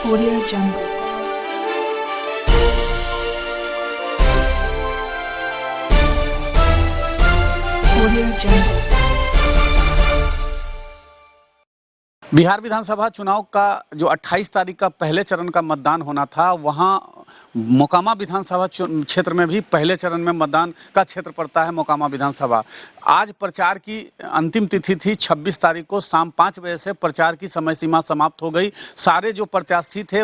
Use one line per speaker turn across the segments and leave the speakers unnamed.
Audio Jungle. Audio Jungle.
Bihar विधानसभा चुनाव का जो 28 तारीख का पहले चरण का मतदान होना था, वहां मोकामा विधानसभा क्षेत्र में भी पहले चरण में मतदान का क्षेत्र पड़ता है मोकामा विधानसभा। आज प्रचार की अंतिम तिथि थी 26 तारीख को शाम 5 बजे से प्रचार की समय सीमा समाप्त हो गई। सारे जो प्रत्याशी थे,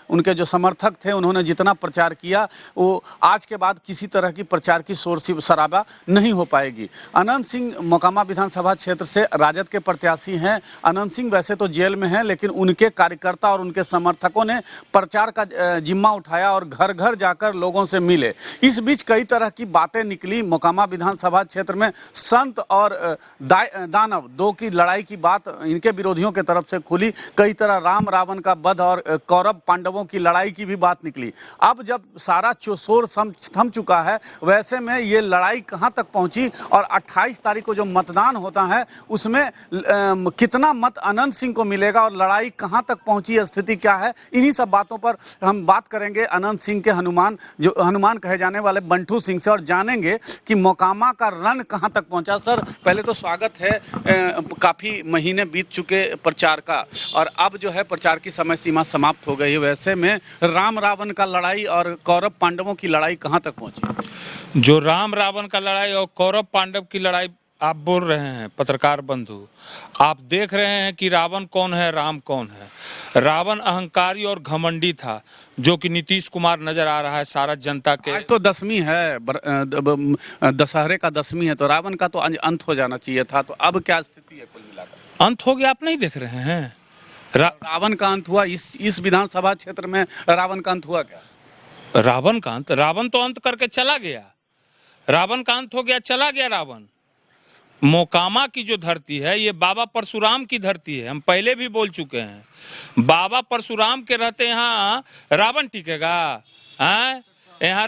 उनके जो समर्थक थे, उन्होंने जितना प्रचार किया वो आज के बाद किसी तरह की प्रचार की शोर शराबा नहीं हो पाएगी। अनंत सिंह मोकामा विधानसभा क्षेत्र से राजद के प्रत्याशी हैं। अनंत सिंह वैसे तो जेल में हैं, लेकिन उनके कार्यकर्ता और उनके समर्थकों ने प्रचार का जिम्मा उठाया और घर घर जाकर लोगों से मिले। इस बीच कई तरह की बातें निकली। मोकामा विधानसभा क्षेत्र में संत और दानव दो की लड़ाई की बात इनके विरोधियों की तरफ से खुली। कई तरह राम रावण का वध और कौरव पांडवों की लड़ाई की भी बात निकली। अब जब सारा शोर थम चुका है, वैसे में ये लड़ाई कहां तक पहुंची और 28 तारीख को जो मतदान होता है उसमें कितना मत अनंत सिंह को मिलेगा और लड़ाई कहां तक पहुंची, स्थिति क्या है, इन्हीं सब बातों पर हम बात करेंगे अनंत सिंह के हनुमान कहे जाने वाले बंटू सिंह से और जानेंगे कि मोकामा का रण कहां तक पहुंचा। सर, पहले तो स्वागत है। काफी महीने बीत चुके प्रचार का और अब जो है प्रचार की समय सीमा समाप्त हो गई है। वैसे में राम रावण का लड़ाई और कौरव पांडवों की लड़ाई कहां तक पहुंची?
जो राम रावण का लड़ाई और कौरव पांडव की लड़ाई आप बोल रहे हैं पत्रकार बंधु, आप देख रहे हैं कि रावण कौन है, राम कौन है। रावण अहंकारी और घमंडी था, जो कि नीतीश कुमार नजर आ रहा है सारा जनता के। आज
तो दसवीं है, दशहरे का दसवीं है, तो रावण का तो अंत हो जाना चाहिए था। तो अब क्या स्थिति है कुल मिलाकर?
अंत हो गया, आप नहीं देख रहे हैं?
रावण का अंत हुआ इस विधानसभा क्षेत्र में। रावण का अंत हुआ क्या?
रावण का अंत, रावण तो अंत करके चला गया। रावण का अंत हो गया, चला गया रावण। मोकामा की जो धरती है ये बाबा परशुराम की धरती है। हम पहले भी बोल चुके हैं, बाबा परशुराम के रहते यहाँ रावण टिकेगा? यहाँ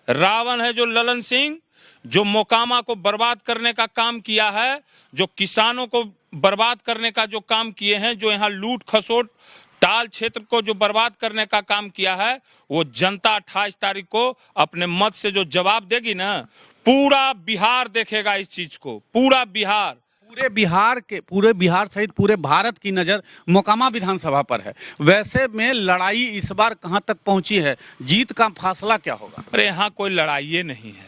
रावण है जो ललन सिंह, जो मोकामा को बर्बाद करने का काम किया है, जो किसानों को बर्बाद करने का जो काम किए हैं, जो यहाँ लूट खसोट टाल क्षेत्र को जो बर्बाद करने का काम किया है, वो जनता 28 तारीख को अपने मत से जो जवाब देगी ना, पूरा बिहार देखेगा इस चीज को। पूरे बिहार सहित पूरे भारत की नजर मोकामा विधानसभा पर है। वैसे में लड़ाई इस बार कहां तक पहुंची है? जीत का फासला क्या होगा? अरे यहाँ कोई लड़ाई नहीं है,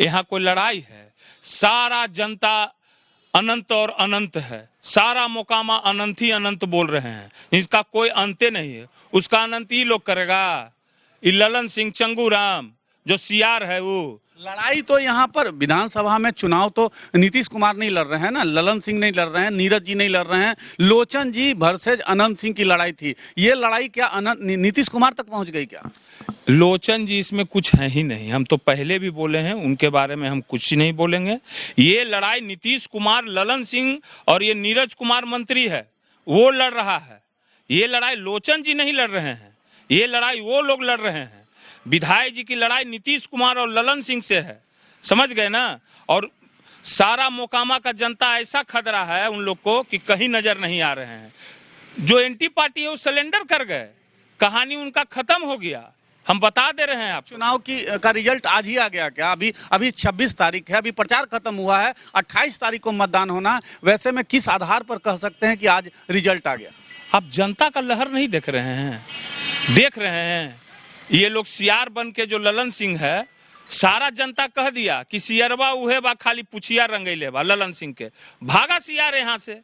यहाँ कोई लड़ाई है। सारा जनता अनंत और अनंत है। सारा मोकामा अनंत ही अनंत बोल रहे हैं, इसका कोई अंत नहीं है। उसका अनंत ही लोग करेगा। ये ललन सिंह चंगूराम जो सीआर है, वो
लड़ाई तो यहाँ पर विधानसभा में चुनाव तो नीतीश कुमार नहीं लड़ रहे हैं ना, ललन सिंह नहीं लड़ रहे हैं, नीरज जी नहीं लड़ रहे हैं, लोचन जी वर्सेज अनंत सिंह की लड़ाई थी। ये लड़ाई क्या नीतीश कुमार तक पहुंच गई क्या?
लोचन जी इसमें कुछ है ही नहीं। हम तो पहले भी बोले हैं, उनके बारे में हम कुछ ही नहीं बोलेंगे। ये लड़ाई नीतीश कुमार, ललन सिंह और ये नीरज कुमार मंत्री है, वो लड़ रहा है। ये लड़ाई लोचन जी नहीं लड़ रहे हैं, ये लड़ाई वो लोग लड़ रहे हैं। विधायक जी की लड़ाई नीतीश कुमार और ललन सिंह से है, समझ गए ना। और सारा मोकामा का जनता ऐसा खतरा है उन लोग को कि कहीं नजर नहीं आ रहे हैं। जो एंटी पार्टी है वो सरेंडर कर गए, कहानी उनका खत्म हो गया। हम बता दे रहे हैं आप।
चुनाव का रिजल्ट आज ही आ गया क्या? अभी 26 तारीख है, अभी प्रचार खत्म हुआ है, 28 तारीख को मतदान होना। वैसे में किस आधार पर कह सकते हैं कि आज रिजल्ट आ गया?
आप जनता का लहर नहीं देख रहे हैं? देख रहे हैं ये लोग सीआर बन के, जो ललन सिंह है, सारा जनता कह दिया कि सीआरवा उहे बा, खाली पुछिया रंगैले बा ललन सिंह के। भागा सीआर यहाँ से।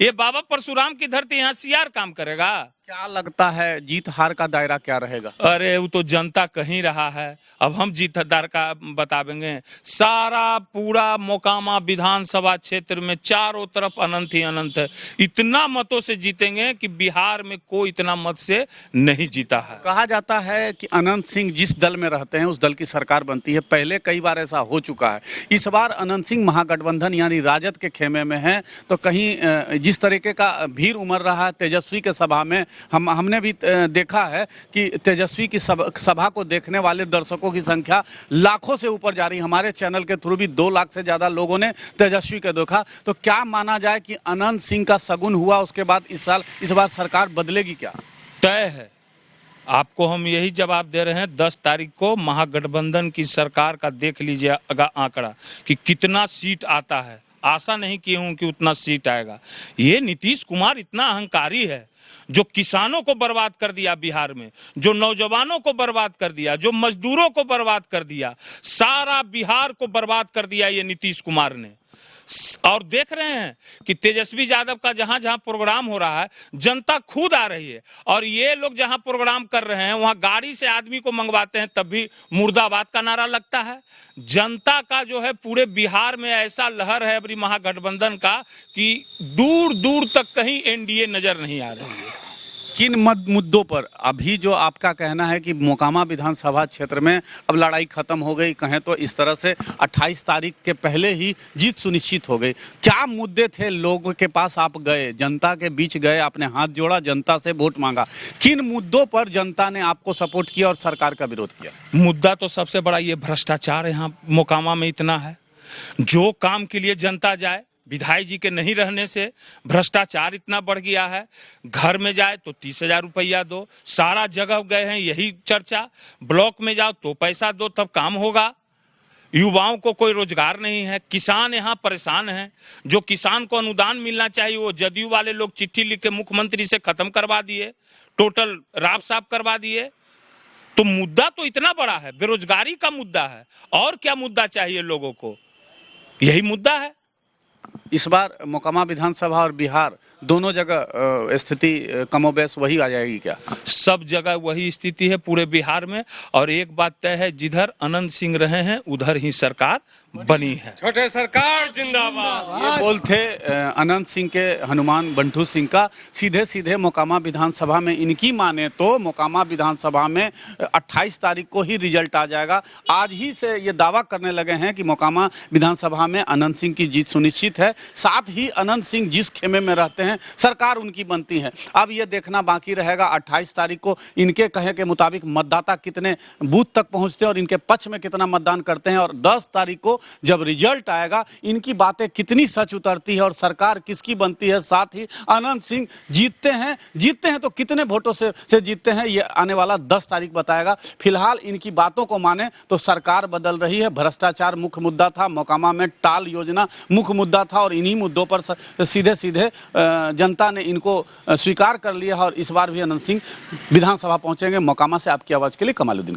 ये बाबा परशुराम की धरती, यहाँ सीआर काम करेगा?
क्या लगता है जीत हार का दायरा क्या रहेगा?
अरे वो तो जनता कहीं रहा है, अब हम जीत हार का बतावेंगे। सारा पूरा मोकामा विधानसभा क्षेत्र में चारों तरफ अनंत ही अनंत है। इतना मतों से जीतेंगे कि बिहार में कोई इतना मत से नहीं जीता है।
कहा जाता है कि अनंत सिंह जिस दल में रहते हैं उस दल की सरकार बनती है। पहले कई बार ऐसा हो चुका है। इस बार अनंत सिंह महागठबंधन यानी राजद के खेमे में है, तो कहीं जिस तरीके का भीड़ उमड़ रहा है तेजस्वी के सभा में, हमने भी देखा है कि तेजस्वी की सभा को देखने वाले दर्शकों की संख्या लाखों से ऊपर जा रही। हमारे चैनल के थ्रू भी 2 लाख से ज़्यादा लोगों ने तेजस्वी को देखा। तो क्या माना जाए कि अनंत सिंह का शगुन हुआ, उसके बाद इस बार सरकार बदलेगी क्या?
तय है। आपको हम यही जवाब दे रहे हैं। 10 तारीख को महागठबंधन की सरकार का देख लीजिएगा आंकड़ा कि कितना सीट आता है। आशा नहीं की हूं कि उतना सीट आएगा। ये नीतीश कुमार इतना अहंकारी है, जो किसानों को बर्बाद कर दिया बिहार में, जो नौजवानों को बर्बाद कर दिया, जो मजदूरों को बर्बाद कर दिया, सारा बिहार को बर्बाद कर दिया ये नीतीश कुमार ने। और देख रहे हैं कि तेजस्वी यादव का जहां जहां प्रोग्राम हो रहा है जनता खुद आ रही है, और ये लोग जहां प्रोग्राम कर रहे हैं वहां गाड़ी से आदमी को मंगवाते हैं, तब भी मुर्दाबाद का नारा लगता है। जनता का जो है पूरे बिहार में ऐसा लहर है अभी महागठबंधन का कि दूर दूर तक कहीं एनडीए नजर नहीं आ रही है।
किन मुद्दों पर अभी जो आपका कहना है कि मोकामा विधानसभा क्षेत्र में अब लड़ाई खत्म हो गई, कहें तो इस तरह से 28 तारीख के पहले ही जीत सुनिश्चित हो गई, क्या मुद्दे थे लोगों के पास आप गए, जनता के बीच गए, आपने हाथ जोड़ा, जनता से वोट मांगा, किन मुद्दों पर जनता ने आपको सपोर्ट किया और सरकार का विरोध किया?
मुद्दा तो सबसे बड़ा ये भ्रष्टाचार यहाँ मोकामा में इतना है। जो काम के लिए जनता जाए, विधायक जी के नहीं रहने से भ्रष्टाचार इतना बढ़ गया है। घर में जाए तो 30,000 रुपया दो, सारा जगह गए हैं यही चर्चा। ब्लॉक में जाओ तो पैसा दो तब काम होगा। युवाओं को कोई रोजगार नहीं है, किसान यहाँ परेशान हैं। जो किसान को अनुदान मिलना चाहिए वो जदयू वाले लोग चिट्ठी लिख के मुख्यमंत्री से खत्म करवा दिए, टोटल राफ साफ करवा दिए। तो मुद्दा तो इतना बड़ा है, बेरोजगारी का मुद्दा है। और क्या मुद्दा चाहिए लोगों को? यही मुद्दा है।
इस बार मोकामा विधानसभा और बिहार दोनों जगह स्थिति कमोबेश वही आ जाएगी क्या?
सब जगह वही स्थिति है पूरे बिहार में। और एक बात तय है, जिधर अनंत सिंह रहे हैं उधर ही सरकार बनी है।
छोटे सरकार जिंदाबाद।
ये बोल थे अनंत सिंह के हनुमान बंटू सिंह का। सीधे सीधे मोकामा विधानसभा में इनकी माने तो मोकामा विधानसभा में 28 तारीख को ही रिजल्ट आ जाएगा। आज ही से ये दावा करने लगे हैं कि मोकामा विधानसभा में अनंत सिंह की जीत सुनिश्चित है। साथ ही अनंत सिंह जिस खेमे में रहते हैं सरकार उनकी बनती है। अब ये देखना बाकी रहेगा 28 तारीख को इनके कहे के मुताबिक मतदाता कितने बूथ तक पहुंचते हैं और इनके पक्ष में कितना मतदान करते हैं, और 10 तारीख को जब रिजल्ट आएगा इनकी बातें कितनी सच उतरती है और सरकार किसकी बनती है। साथ ही अनंत सिंह जीतते हैं तो कितने वोटों से जीतते हैं, ये आने वाला 10 तारीख बताएगा। फिलहाल इनकी बातों को माने तो सरकार बदल रही है। भ्रष्टाचार मुख्य मुद्दा था, मोकामा में टाल योजना मुख्य मुद्दा था, और इन्हीं मुद्दों पर सीधे सीधे जनता ने इनको स्वीकार कर लिया। और इस बार भी अनंत सिंह विधानसभा पहुंचेंगे। मोकामा से आपकी आवाज के लिए कमालुद्दीन की